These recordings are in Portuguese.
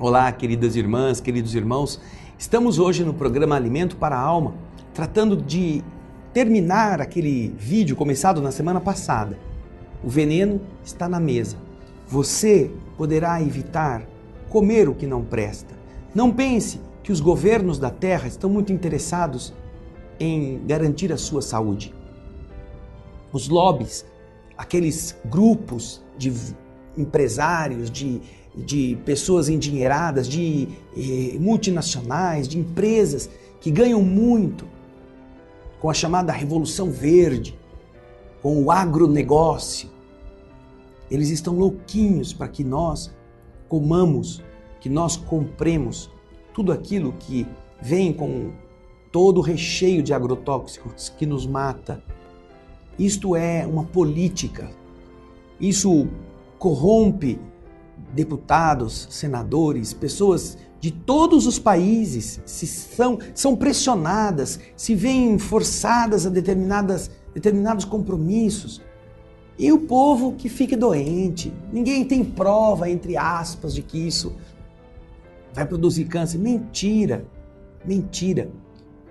Olá, queridas irmãs, queridos irmãos. Estamos hoje no programa Alimento para a Alma, tratando de terminar aquele vídeo começado na semana passada. O veneno está na mesa. Você poderá evitar comer o que não presta. Não pense que os governos da terra estão muito interessados em garantir a sua saúde. Os lobbies, aqueles grupos de empresários, de pessoas endinheiradas, de multinacionais, de empresas que ganham muito com a chamada Revolução Verde, com o agronegócio. Eles estão louquinhos para que nós comamos, que nós compremos tudo aquilo que vem com todo o recheio de agrotóxicos que nos mata. Isto é uma política. Isso corrompe deputados, senadores, pessoas de todos os países são pressionadas, se veem forçadas a determinados compromissos. E o povo que fique doente. Ninguém tem prova, entre aspas, de que isso vai produzir câncer. Mentira, mentira.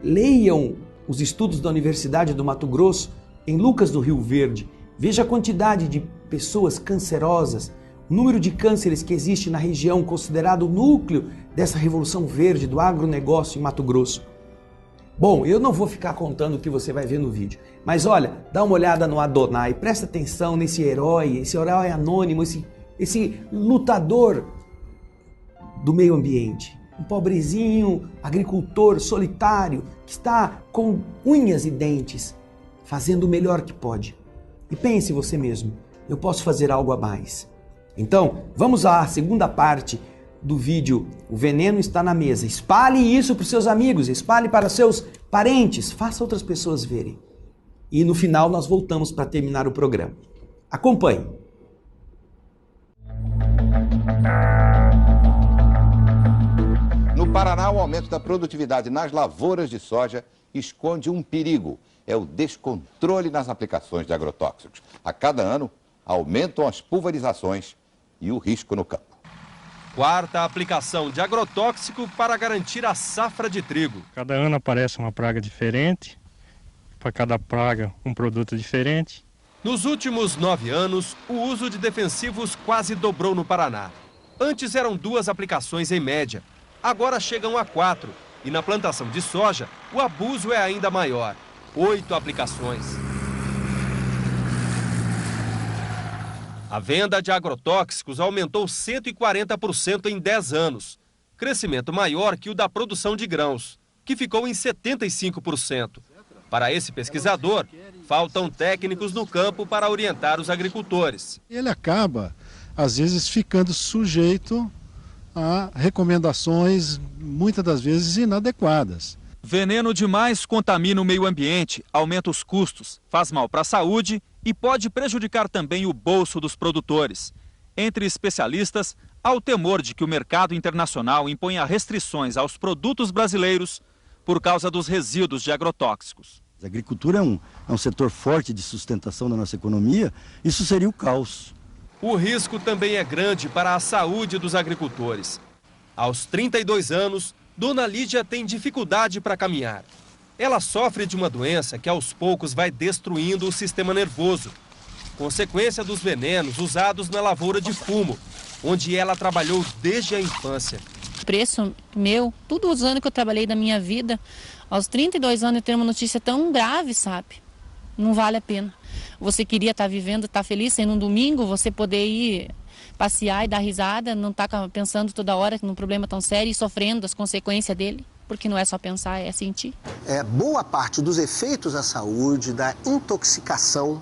Leiam os estudos da Universidade do Mato Grosso, em Lucas do Rio Verde. Veja a quantidade de pessoas cancerosas, o número de cânceres que existe na região considerado o núcleo dessa Revolução Verde do agronegócio em Mato Grosso. Bom, eu não vou ficar contando o que você vai ver no vídeo, mas olha, dá uma olhada no Adonai, presta atenção nesse herói, esse herói anônimo, esse lutador do meio ambiente. Um pobrezinho agricultor solitário que está com unhas e dentes, fazendo o melhor que pode. E pense você mesmo, eu posso fazer algo a mais. Então, vamos à segunda parte do vídeo. O veneno está na mesa. Espalhe isso para os seus amigos, espalhe para seus parentes, faça outras pessoas verem. E no final nós voltamos para terminar o programa. Acompanhe. No Paraná, o aumento da produtividade nas lavouras de soja esconde um perigo. É o descontrole nas aplicações de agrotóxicos. A cada ano, aumentam as pulverizações e o risco no campo. Quarta aplicação de agrotóxico para garantir a safra de trigo. Cada ano aparece uma praga diferente, para cada praga um produto diferente. Nos últimos 9 anos, o uso de defensivos quase dobrou no Paraná. Antes eram 2 aplicações em média, agora chegam a 4. E na plantação de soja, o abuso é ainda maior, 8 aplicações. A venda de agrotóxicos aumentou 140% em 10 anos, crescimento maior que o da produção de grãos, que ficou em 75%. Para esse pesquisador, faltam técnicos no campo para orientar os agricultores. Ele acaba, às vezes, ficando sujeito a recomendações, muitas das vezes inadequadas. Veneno demais contamina o meio ambiente, aumenta os custos, faz mal para a saúde e pode prejudicar também o bolso dos produtores. Entre especialistas, há o temor de que o mercado internacional imponha restrições aos produtos brasileiros por causa dos resíduos de agrotóxicos. A agricultura é um setor forte de sustentação da nossa economia, isso seria o caos. O risco também é grande para a saúde dos agricultores. Aos 32 anos, Dona Lídia tem dificuldade para caminhar. Ela sofre de uma doença que aos poucos vai destruindo o sistema nervoso, consequência dos venenos usados na lavoura de fumo, onde ela trabalhou desde a infância. O preço meu, todos os anos que eu trabalhei da minha vida, aos 32 anos eu tenho uma notícia tão grave, sabe? Não vale a pena. Você queria estar vivendo, estar feliz, sendo um domingo, você poder ir passear e dar risada, não estar pensando toda hora num problema tão sério e sofrendo as consequências dele. Porque não é só pensar, é sentir. Boa parte dos efeitos à saúde, da intoxicação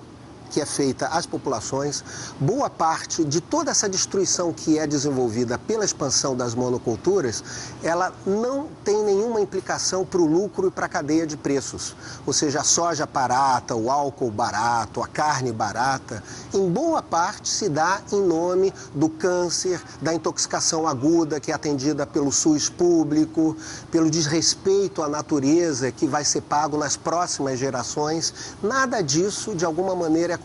que é feita às populações, boa parte de toda essa destruição que é desenvolvida pela expansão das monoculturas, ela não tem nenhuma aplicação para o lucro e para a cadeia de preços. Ou seja, a soja barata, o álcool barato, a carne barata, em boa parte se dá em nome do câncer, da intoxicação aguda que é atendida pelo SUS público, pelo desrespeito à natureza que vai ser pago nas próximas gerações. Nada disso, de alguma maneira, é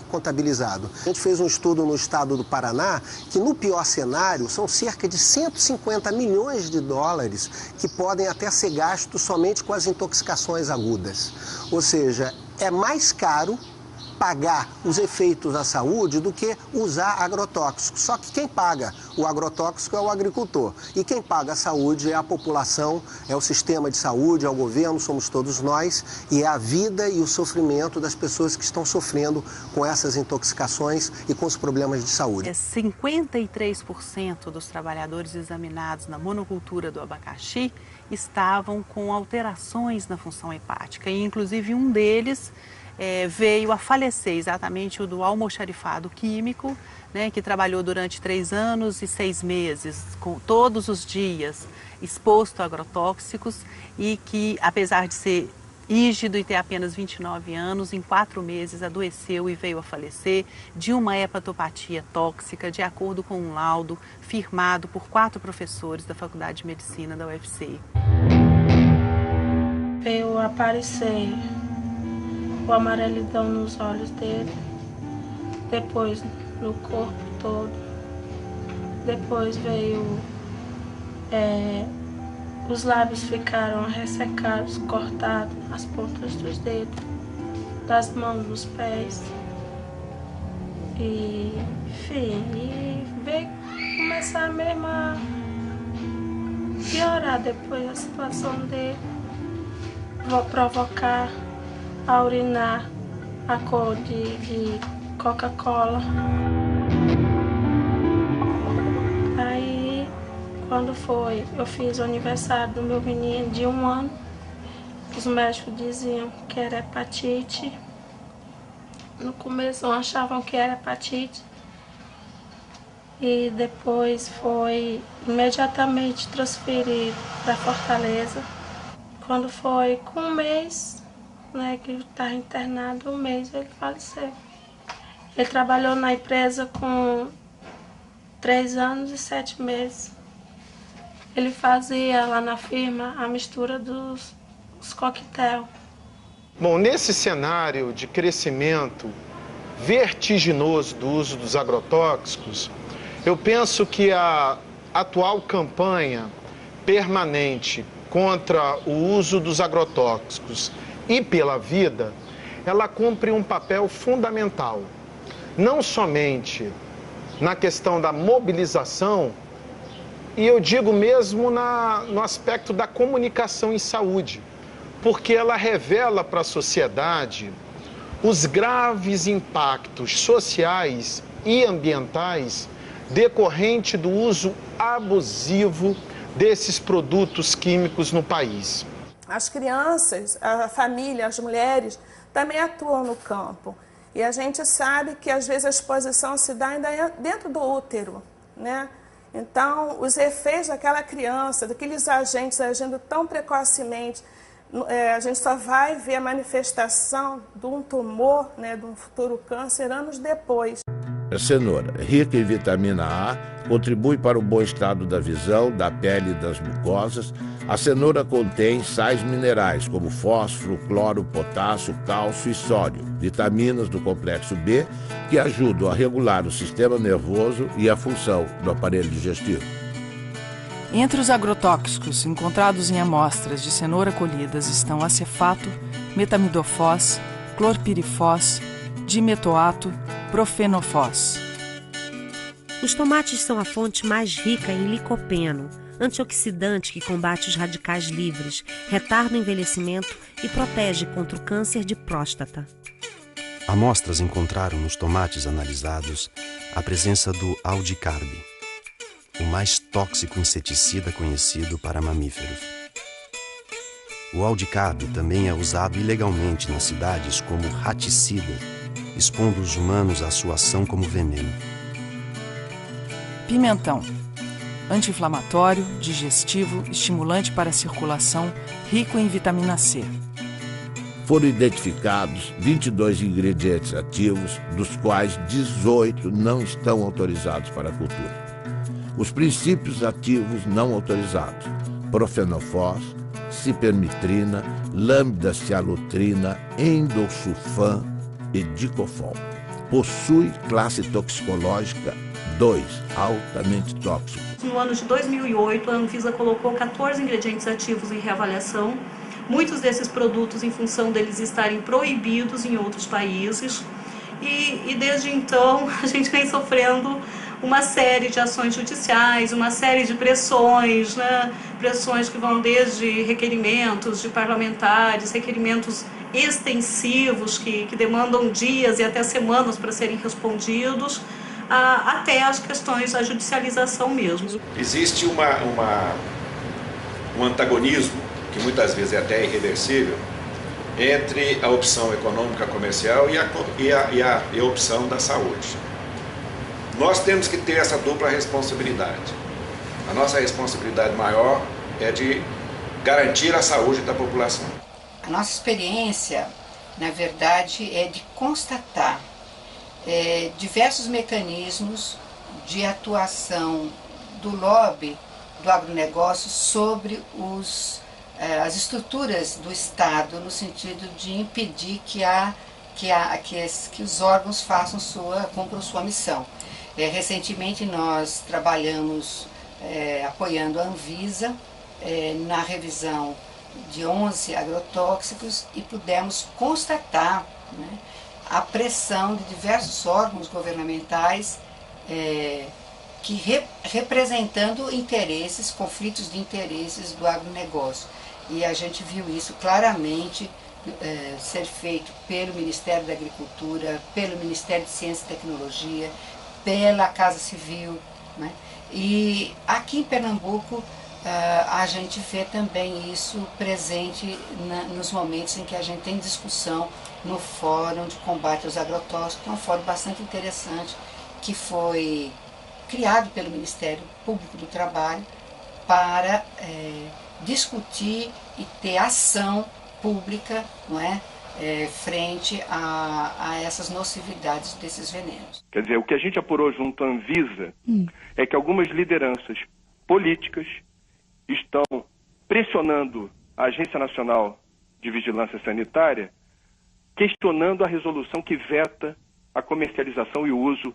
contabilizado. A gente fez um estudo no estado do Paraná que, no pior cenário, são cerca de 150 milhões de dólares que podem até ser gastos somente com as intoxicações agudas. Ou seja, é mais caro pagar os efeitos à saúde do que usar agrotóxicos. Só que quem paga o agrotóxico é o agricultor. E quem paga a saúde é a população, é o sistema de saúde, é o governo, somos todos nós. E é a vida e o sofrimento das pessoas que estão sofrendo com essas intoxicações e com os problemas de saúde. 53% dos trabalhadores examinados na monocultura do abacaxi estavam com alterações na função hepática. E, inclusive, um deles veio a falecer, exatamente o do almoxarifado químico, né, que trabalhou durante 3 anos e 6 meses, todos os dias, exposto a agrotóxicos e que, apesar de ser rígido e ter apenas 29 anos, em 4 meses adoeceu e veio a falecer de uma hepatopatia tóxica, de acordo com um laudo firmado por 4 professores da Faculdade de Medicina da UFC. Veio aparecer o amarelidão nos olhos dele, depois no corpo todo, depois veio, os lábios ficaram ressecados, cortados, as pontas dos dedos, das mãos, dos pés, e enfim, e veio começar mesmo a piorar depois a situação dele, vou provocar a urinar a cor de Coca-Cola. Aí, quando eu fiz o aniversário do meu menino de 1 ano, os médicos diziam que era hepatite. No começo achavam que era hepatite. E depois foi imediatamente transferido para Fortaleza. Quando foi com 1 mês, né, que estava internado, 1 mês ele faleceu. Ele trabalhou na empresa com 3 anos e 7 meses. Ele fazia lá na firma a mistura dos coquetel. Bom, nesse cenário de crescimento vertiginoso do uso dos agrotóxicos, eu penso que a atual campanha permanente contra o uso dos agrotóxicos e pela vida, ela cumpre um papel fundamental, não somente na questão da mobilização, e eu digo mesmo no aspecto da comunicação em saúde, porque ela revela para a sociedade os graves impactos sociais e ambientais decorrente do uso abusivo desses produtos químicos no país. As crianças, a família, as mulheres também atuam no campo. E a gente sabe que às vezes a exposição se dá ainda dentro do útero, né? Então, os efeitos daquela criança, daqueles agentes agindo tão precocemente, a gente só vai ver a manifestação de um tumor, né, de um futuro câncer, anos depois. A cenoura, rica em vitamina A, contribui para o bom estado da visão, da pele e das mucosas. A cenoura contém sais minerais como fósforo, cloro, potássio, cálcio e sódio, vitaminas do complexo B, que ajudam a regular o sistema nervoso e a função do aparelho digestivo. Entre os agrotóxicos encontrados em amostras de cenoura colhidas estão acefato, metamidofós, clorpirifós, dimetoato, profenofós. Os tomates são a fonte mais rica em licopeno, antioxidante que combate os radicais livres, retarda o envelhecimento e protege contra o câncer de próstata. Amostras encontraram nos tomates analisados a presença do aldicarb, o mais tóxico inseticida conhecido para mamíferos. O aldicarb também é usado ilegalmente nas cidades como raticida, expondo os humanos à sua ação como veneno. Pimentão. Anti-inflamatório, digestivo, estimulante para a circulação, rico em vitamina C. Foram identificados 22 ingredientes ativos, dos quais 18 não estão autorizados para a cultura. Os princípios ativos não autorizados: profenofós, cipermitrina, lambda-cialutrina, endosulfan e dicofol. Possui classe toxicológica 2, altamente tóxico. No ano de 2008, a Anvisa colocou 14 ingredientes ativos em reavaliação. Muitos desses produtos, em função deles estarem proibidos em outros países. E desde então, a gente vem sofrendo uma série de ações judiciais, uma série de pressões, né? Pressões que vão desde requerimentos de parlamentares, requerimentos extensivos que demandam dias e até semanas para serem respondidos, até as questões da judicialização mesmo. Existe um antagonismo, que muitas vezes é até irreversível, entre a opção econômica comercial e a opção da saúde. Nós temos que ter essa dupla responsabilidade. A nossa responsabilidade maior é de garantir a saúde da população. A nossa experiência, na verdade, é de constatar diversos mecanismos de atuação do lobby do agronegócio sobre as estruturas do Estado, no sentido de impedir que os órgãos cumpram sua missão. Recentemente nós trabalhamos apoiando a Anvisa na revisão de 11 agrotóxicos e pudemos constatar, né, a pressão de diversos órgãos governamentais representando conflitos de interesses do agronegócio. E a gente viu isso claramente ser feito pelo Ministério da Agricultura, pelo Ministério de Ciência e Tecnologia, pela Casa Civil, né? E aqui em Pernambuco a gente vê também isso presente nos momentos em que a gente tem discussão no Fórum de Combate aos Agrotóxicos, que é um fórum bastante interessante, que foi criado pelo Ministério Público do Trabalho para discutir e ter ação pública, não é? Frente a essas nocividades desses venenos. Quer dizer, o que a gente apurou junto à Anvisa é que algumas lideranças políticas estão pressionando a Agência Nacional de Vigilância Sanitária, questionando a resolução que veta a comercialização e o uso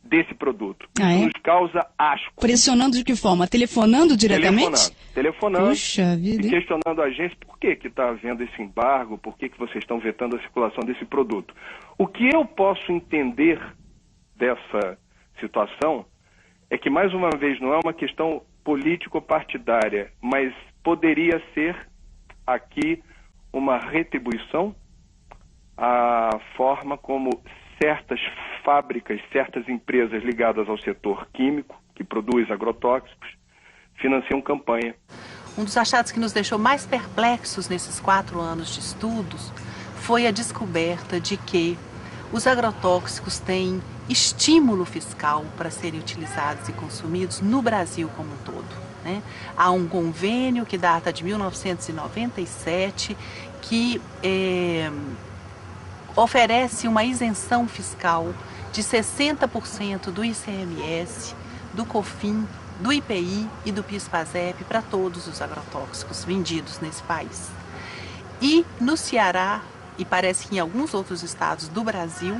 desse produto. Isso nos causa asco. Pressionando de que forma? Telefonando diretamente? Telefonando. Puxa vida. E questionando a agência por que está havendo esse embargo, por que vocês estão vetando a circulação desse produto. O que eu posso entender dessa situação é que, mais uma vez, não é uma questão político-partidária, mas poderia ser aqui uma retribuição à forma como certas fábricas, certas empresas ligadas ao setor químico, que produz agrotóxicos, financiam campanha. Um dos achados que nos deixou mais perplexos nesses 4 anos de estudos foi a descoberta de que os agrotóxicos têm estímulo fiscal para serem utilizados e consumidos no Brasil como um todo, né? Há um convênio que data de 1997 que oferece uma isenção fiscal de 60% do ICMS, do COFIN, do IPI e do PIS/PASEP para todos os agrotóxicos vendidos nesse país. E no Ceará, e parece que em alguns outros estados do Brasil,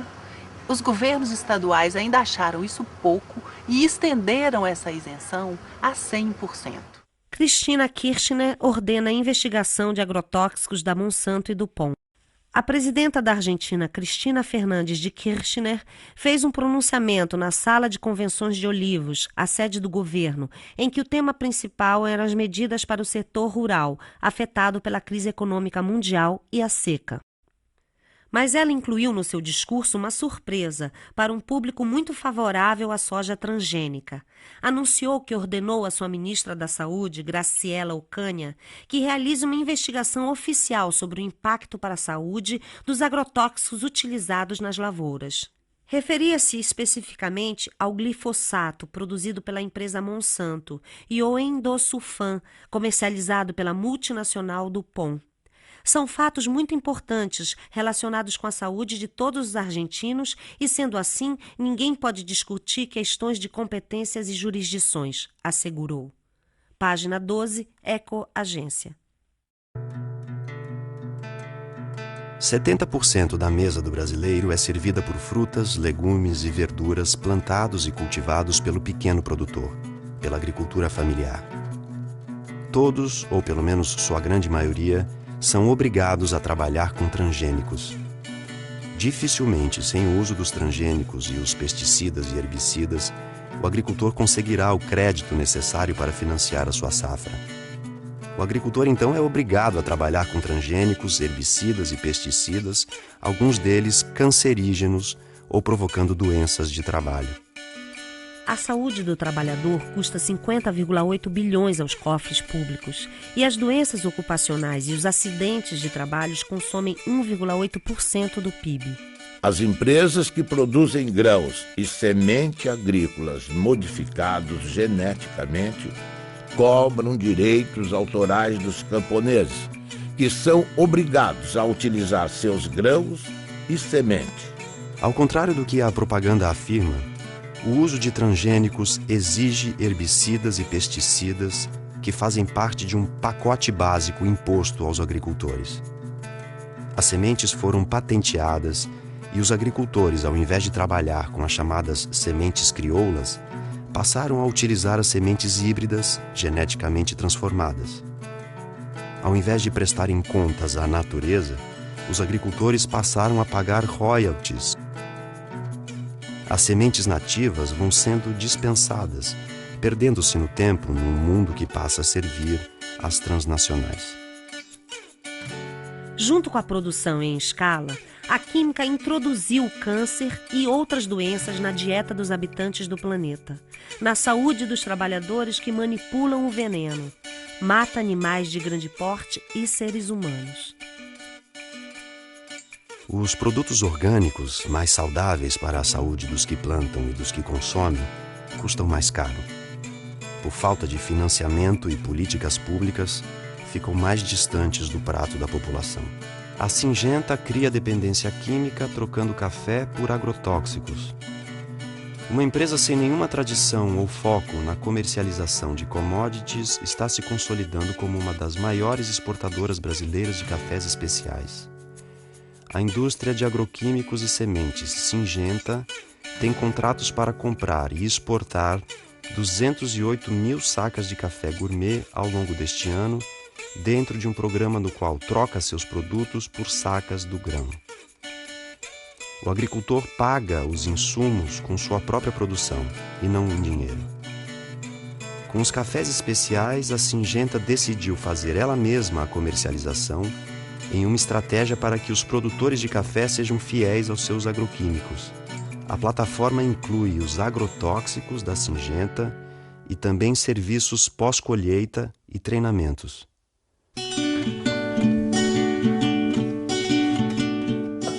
os governos estaduais ainda acharam isso pouco e estenderam essa isenção a 100%. Cristina Kirchner ordena a investigação de agrotóxicos da Monsanto e DuPont. A presidenta da Argentina, Cristina Fernandes de Kirchner, fez um pronunciamento na Sala de Convenções de Olivos, a sede do governo, em que o tema principal eram as medidas para o setor rural, afetado pela crise econômica mundial e a seca. Mas ela incluiu no seu discurso uma surpresa para um público muito favorável à soja transgênica. Anunciou que ordenou à sua ministra da Saúde, Graciela Ocaña, que realize uma investigação oficial sobre o impacto para a saúde dos agrotóxicos utilizados nas lavouras. Referia-se especificamente ao glifosato produzido pela empresa Monsanto e ao endosulfan, comercializado pela multinacional DuPont. São fatos muito importantes relacionados com a saúde de todos os argentinos e, sendo assim, ninguém pode discutir questões de competências e jurisdições, assegurou. Página 12, Eco Agência. 70% da mesa do brasileiro é servida por frutas, legumes e verduras plantados e cultivados pelo pequeno produtor, pela agricultura familiar. Todos, ou pelo menos sua grande maioria, são obrigados a trabalhar com transgênicos. Dificilmente, sem o uso dos transgênicos e os pesticidas e herbicidas, o agricultor conseguirá o crédito necessário para financiar a sua safra. O agricultor, então, é obrigado a trabalhar com transgênicos, herbicidas e pesticidas, alguns deles cancerígenos ou provocando doenças de trabalho. A saúde do trabalhador custa 50,8 bilhões aos cofres públicos e as doenças ocupacionais e os acidentes de trabalho consomem 1,8% do PIB. As empresas que produzem grãos e semente agrícolas modificados geneticamente cobram direitos autorais dos camponeses, que são obrigados a utilizar seus grãos e semente. Ao contrário do que a propaganda afirma, o uso de transgênicos exige herbicidas e pesticidas que fazem parte de um pacote básico imposto aos agricultores. As sementes foram patenteadas e os agricultores, ao invés de trabalhar com as chamadas sementes crioulas, passaram a utilizar as sementes híbridas geneticamente transformadas. Ao invés de prestarem contas à natureza, os agricultores passaram a pagar royalties. As sementes nativas vão sendo dispensadas, perdendo-se no tempo num mundo que passa a servir às transnacionais. Junto com a produção em escala, a química introduziu o câncer e outras doenças na dieta dos habitantes do planeta, na saúde dos trabalhadores que manipulam o veneno, mata animais de grande porte e seres humanos. Os produtos orgânicos, mais saudáveis para a saúde dos que plantam e dos que consomem, custam mais caro. Por falta de financiamento e políticas públicas, ficam mais distantes do prato da população. A Syngenta cria dependência química trocando café por agrotóxicos. Uma empresa sem nenhuma tradição ou foco na comercialização de commodities está se consolidando como uma das maiores exportadoras brasileiras de cafés especiais. A indústria de agroquímicos e sementes Syngenta tem contratos para comprar e exportar 208 mil sacas de café gourmet ao longo deste ano, dentro de um programa no qual troca seus produtos por sacas do grão. O agricultor paga os insumos com sua própria produção e não em dinheiro. Com os cafés especiais, a Syngenta decidiu fazer ela mesma a comercialização em uma estratégia para que os produtores de café sejam fiéis aos seus agroquímicos. A plataforma inclui os agrotóxicos da Syngenta e também serviços pós-colheita e treinamentos.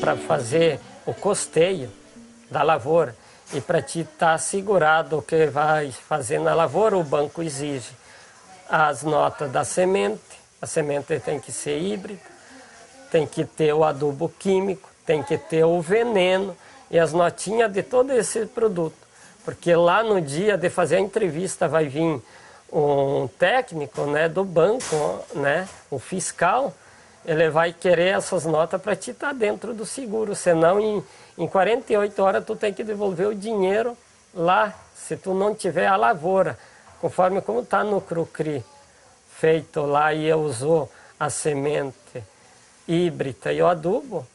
Para fazer o custeio da lavoura e para te estar assegurado o que vai fazer na lavoura, o banco exige as notas da semente. A semente tem que ser híbrida, tem que ter o adubo químico, tem que ter o veneno e as notinhas de todo esse produto. Porque lá no dia de fazer a entrevista vai vir um técnico, né, do banco, né, o fiscal, ele vai querer essas notas para te estar dentro do seguro, senão em 48 horas tu tem que devolver o dinheiro lá, se tu não tiver a lavoura, conforme como está no Crucri, feito lá e usou a semente híbrida e o adubo,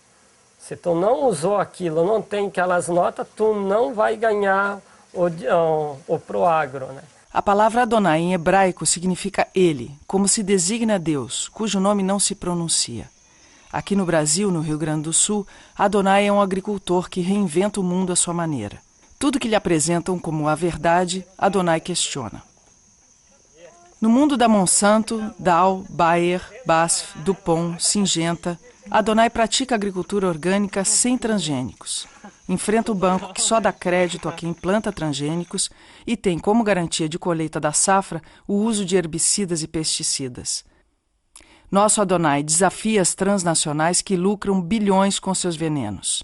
se tu não usou aquilo, não tem aquelas notas, tu não vai ganhar o Proagro, né? A palavra Adonai em hebraico significa ele, como se designa Deus, cujo nome não se pronuncia. Aqui no Brasil, no Rio Grande do Sul, Adonai é um agricultor que reinventa o mundo à sua maneira. Tudo que lhe apresentam como a verdade, Adonai questiona. No mundo da Monsanto, Dow, Bayer, BASF, DuPont, Syngenta, Adonai pratica agricultura orgânica sem transgênicos. Enfrenta o banco que só dá crédito a quem planta transgênicos e tem como garantia de colheita da safra o uso de herbicidas e pesticidas. Nosso Adonai desafia as transnacionais que lucram bilhões com seus venenos.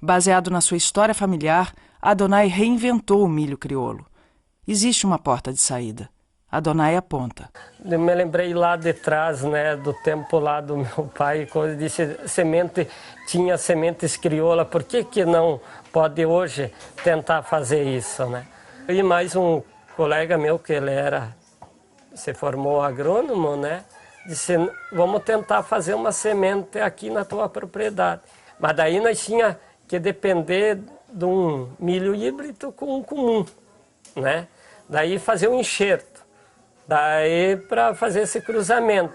Baseado na sua história familiar, Adonai reinventou o milho crioulo. Existe uma porta de saída. Adonai aponta. Eu me lembrei lá de trás, né, do tempo lá do meu pai, quando disse tinha sementes crioula, por que não pode hoje tentar fazer isso, né? E mais um colega meu, que ele se formou agrônomo, né, disse, vamos tentar fazer uma semente aqui na tua propriedade. Mas daí nós tinha que depender de um milho híbrido com um comum, né? Daí fazer um enxerto. Daí para fazer esse cruzamento,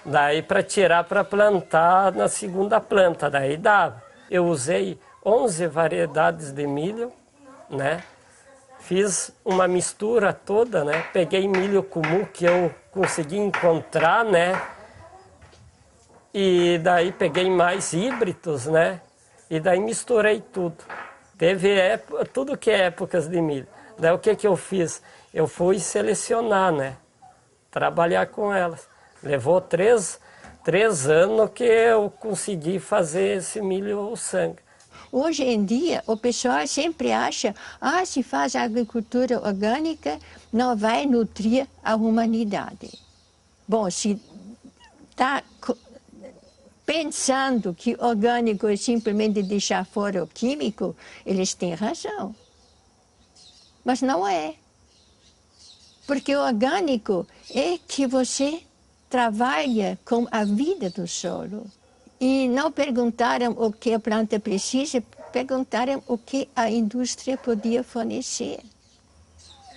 daí para tirar para plantar na segunda planta, daí dava. Eu usei 11 variedades de milho, né? Fiz uma mistura toda, né? Peguei milho comum que eu consegui encontrar, né? E daí peguei mais híbridos, né? E daí misturei tudo. Teve tudo que é épocas de milho. Daí o que eu fiz? Eu fui selecionar, né? Trabalhar com elas. Levou três anos que eu consegui fazer esse milho sangue. Hoje em dia, o pessoal sempre acha, se faz agricultura orgânica, não vai nutrir a humanidade. Bom, se está pensando que orgânico é simplesmente deixar fora o químico, eles têm razão. Mas não é. Porque o orgânico é que você trabalha com a vida do solo. E não perguntaram o que a planta precisa, perguntaram o que a indústria podia fornecer.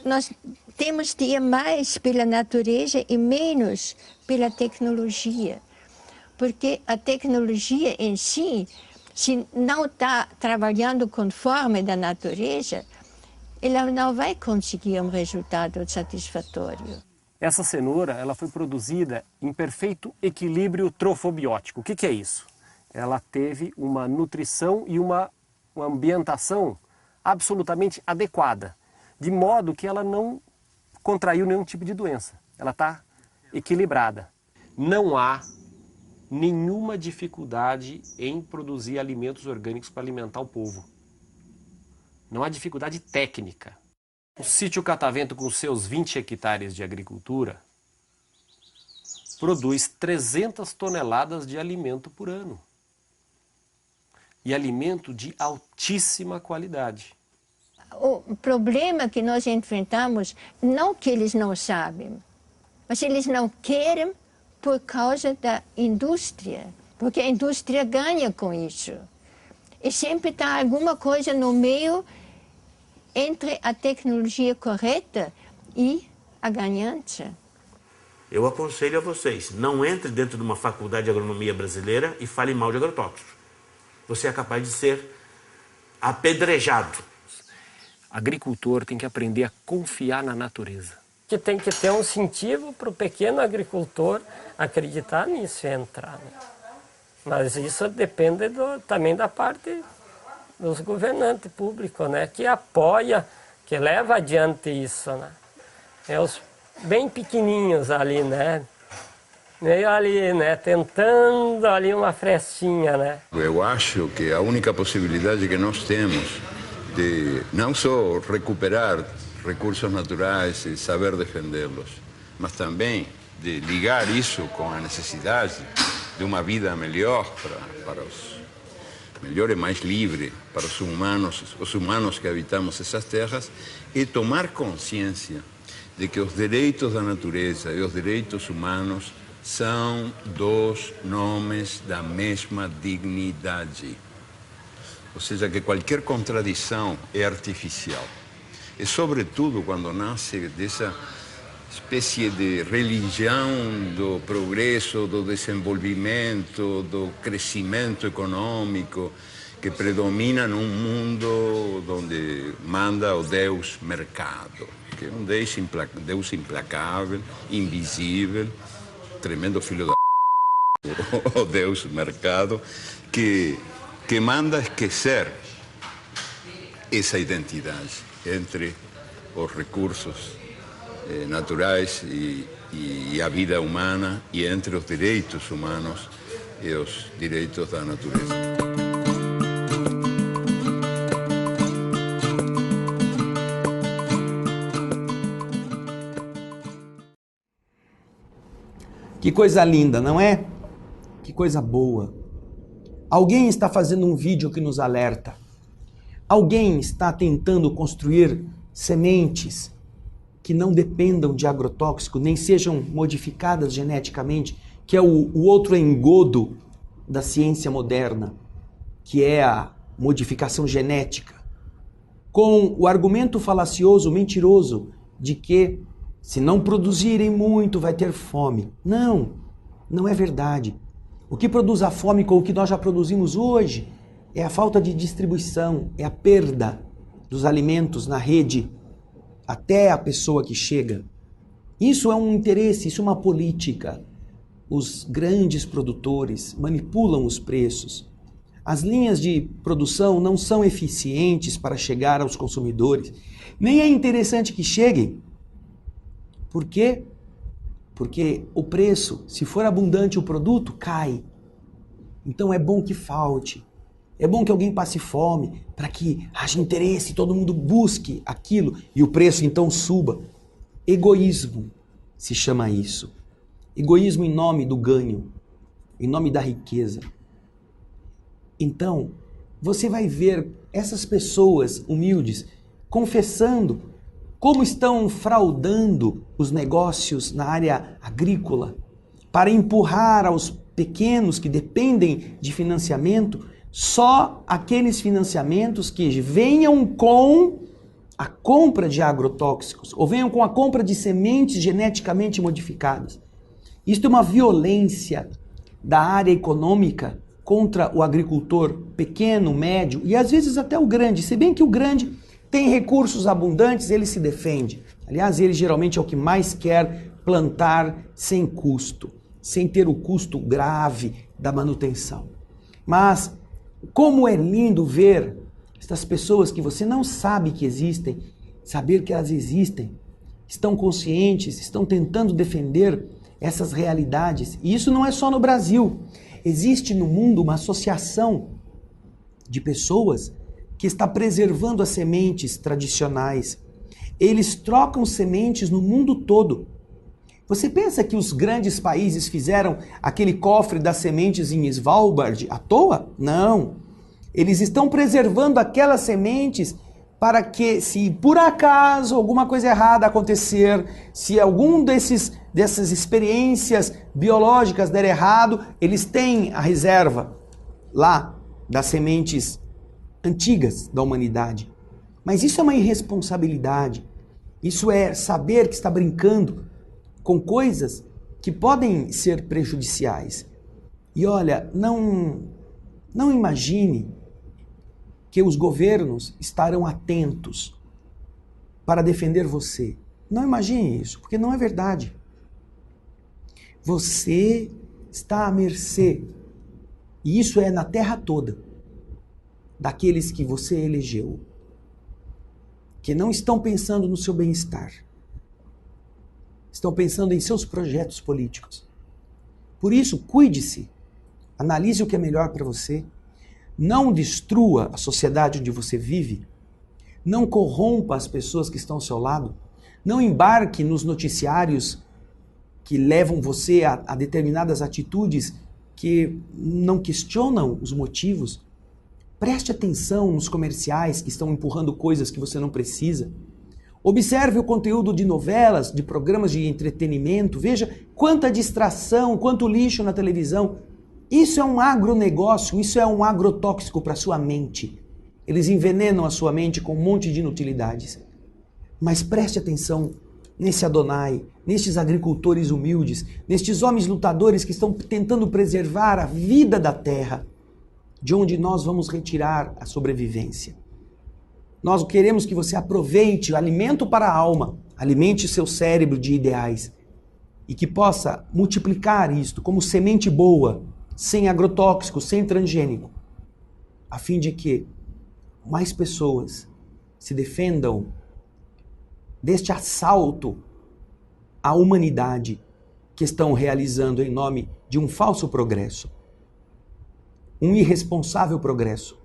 Nós temos de ir mais pela natureza e menos pela tecnologia. Porque a tecnologia em si, se não está trabalhando conforme da natureza, ela não vai conseguir um resultado satisfatório. Essa cenoura ela foi produzida em perfeito equilíbrio trofobiótico. O que é isso? Ela teve uma nutrição e uma ambientação absolutamente adequada, de modo que ela não contraiu nenhum tipo de doença. Ela está equilibrada. Não há nenhuma dificuldade em produzir alimentos orgânicos para alimentar o povo. Não há dificuldade técnica. O sítio Catavento, com seus 20 hectares de agricultura, produz 300 toneladas de alimento por ano. E alimento de altíssima qualidade. O problema que nós enfrentamos, não que eles não sabem, mas eles não querem por causa da indústria, porque a indústria ganha com isso. E sempre está alguma coisa no meio entre a tecnologia correta e a ganância. Eu aconselho a vocês, não entre dentro de uma faculdade de agronomia brasileira e fale mal de agrotóxicos. Você é capaz de ser apedrejado. Agricultor tem que aprender a confiar na natureza. Que tem que ter um incentivo para o pequeno agricultor acreditar nisso e entrar, né? Mas isso depende também da parte dos governantes públicos, né? Que apoia, que leva adiante isso, né? É os bem pequenininhos ali, né? Meio ali, né? Tentando ali uma frestinha, né? Eu acho que a única possibilidade que nós temos de não só recuperar recursos naturais e saber defendê-los, mas também de ligar isso com a necessidade de uma vida melhor para os melhor e mais livre para os humanos que habitamos essas terras, e tomar consciência de que os direitos da natureza e os direitos humanos são dois nomes da mesma dignidade. Ou seja, que qualquer contradição é artificial. E, sobretudo, quando nasce dessa espécie de religião do progresso, do desenvolvimento, do crescimento econômico que predomina num mundo onde manda o Deus mercado. que é um Deus implacável, invisível, tremendo filho da o Deus mercado, que manda esquecer essa identidade entre os recursos naturais e a vida humana, e entre os direitos humanos e os direitos da natureza. Que coisa linda, não é? Que coisa boa. Alguém está fazendo um vídeo que nos alerta. Alguém está tentando construir sementes que não dependam de agrotóxico, nem sejam modificadas geneticamente, que é o outro engodo da ciência moderna, que é a modificação genética, com o argumento falacioso, mentiroso, de que se não produzirem muito vai ter fome. Não, não é verdade. O que produz a fome com o que nós já produzimos hoje é a falta de distribuição, é a perda dos alimentos na rede até a pessoa que chega. Isso é um interesse, isso é uma política. Os grandes produtores manipulam os preços. As linhas de produção não são eficientes para chegar aos consumidores. Nem é interessante que cheguem. Por quê? Porque o preço, se for abundante o produto, cai. Então é bom que falte. É bom que alguém passe fome, para que haja interesse, todo mundo busque aquilo e o preço então suba. Egoísmo se chama isso. Egoísmo em nome do ganho, em nome da riqueza. Então, você vai ver essas pessoas humildes confessando como estão fraudando os negócios na área agrícola para empurrar aos pequenos que dependem de financiamento só aqueles financiamentos que venham com a compra de agrotóxicos ou venham com a compra de sementes geneticamente modificadas. Isto é uma violência da área econômica contra o agricultor pequeno, médio e às vezes até o grande. Se bem que o grande tem recursos abundantes, ele se defende. Aliás, ele geralmente é o que mais quer plantar sem custo, sem ter o custo grave da manutenção. Mas como é lindo ver essas pessoas que você não sabe que existem, saber que elas existem, estão conscientes, estão tentando defender essas realidades. E isso não é só no Brasil. Existe no mundo uma associação de pessoas que está preservando as sementes tradicionais. Eles trocam sementes no mundo todo. Você pensa que os grandes países fizeram aquele cofre das sementes em Svalbard à toa? Não. Eles estão preservando aquelas sementes para que, se por acaso alguma coisa errada acontecer, se algum dessas experiências biológicas der errado, eles têm a reserva lá das sementes antigas da humanidade. Mas isso é uma irresponsabilidade. Isso é saber que está brincando com coisas que podem ser prejudiciais. E olha, não imagine que os governos estarão atentos para defender você. Não imagine isso, porque não é verdade. Você está à mercê, e isso é na terra toda, daqueles que você elegeu, que não estão pensando no seu bem-estar. Estão pensando em seus projetos políticos. Por isso, cuide-se. Analise o que é melhor para você. Não destrua a sociedade onde você vive. Não corrompa as pessoas que estão ao seu lado. Não embarque nos noticiários que levam você a determinadas atitudes que não questionam os motivos. Preste atenção nos comerciais que estão empurrando coisas que você não precisa. Observe o conteúdo de novelas, de programas de entretenimento. Veja quanta distração, quanto lixo na televisão. Isso é um agronegócio, isso é um agrotóxico para a sua mente. Eles envenenam a sua mente com um monte de inutilidades. Mas preste atenção nesse Adonai, nestes agricultores humildes, nestes homens lutadores que estão tentando preservar a vida da terra, de onde nós vamos retirar a sobrevivência. Nós queremos que você aproveite o alimento para a alma, alimente seu cérebro de ideais e que possa multiplicar isto como semente boa, sem agrotóxico, sem transgênico, a fim de que mais pessoas se defendam deste assalto à humanidade que estão realizando em nome de um falso progresso, um irresponsável progresso,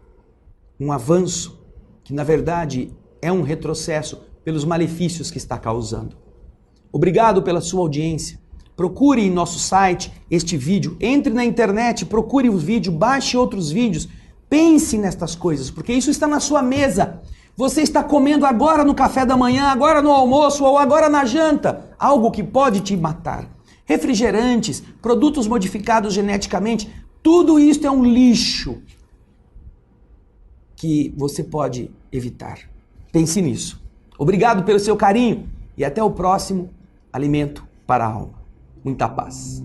um avanço que na verdade é um retrocesso pelos malefícios que está causando. Obrigado pela sua audiência. Procure em nosso site este vídeo, entre na internet, procure o vídeo, baixe outros vídeos, pense nestas coisas, porque isso está na sua mesa. Você está comendo agora no café da manhã, agora no almoço ou agora na janta, algo que pode te matar. Refrigerantes, produtos modificados geneticamente, tudo isso é um lixo que você pode evitar. Pense nisso. Obrigado pelo seu carinho e até o próximo Alimento para a Alma. Muita paz.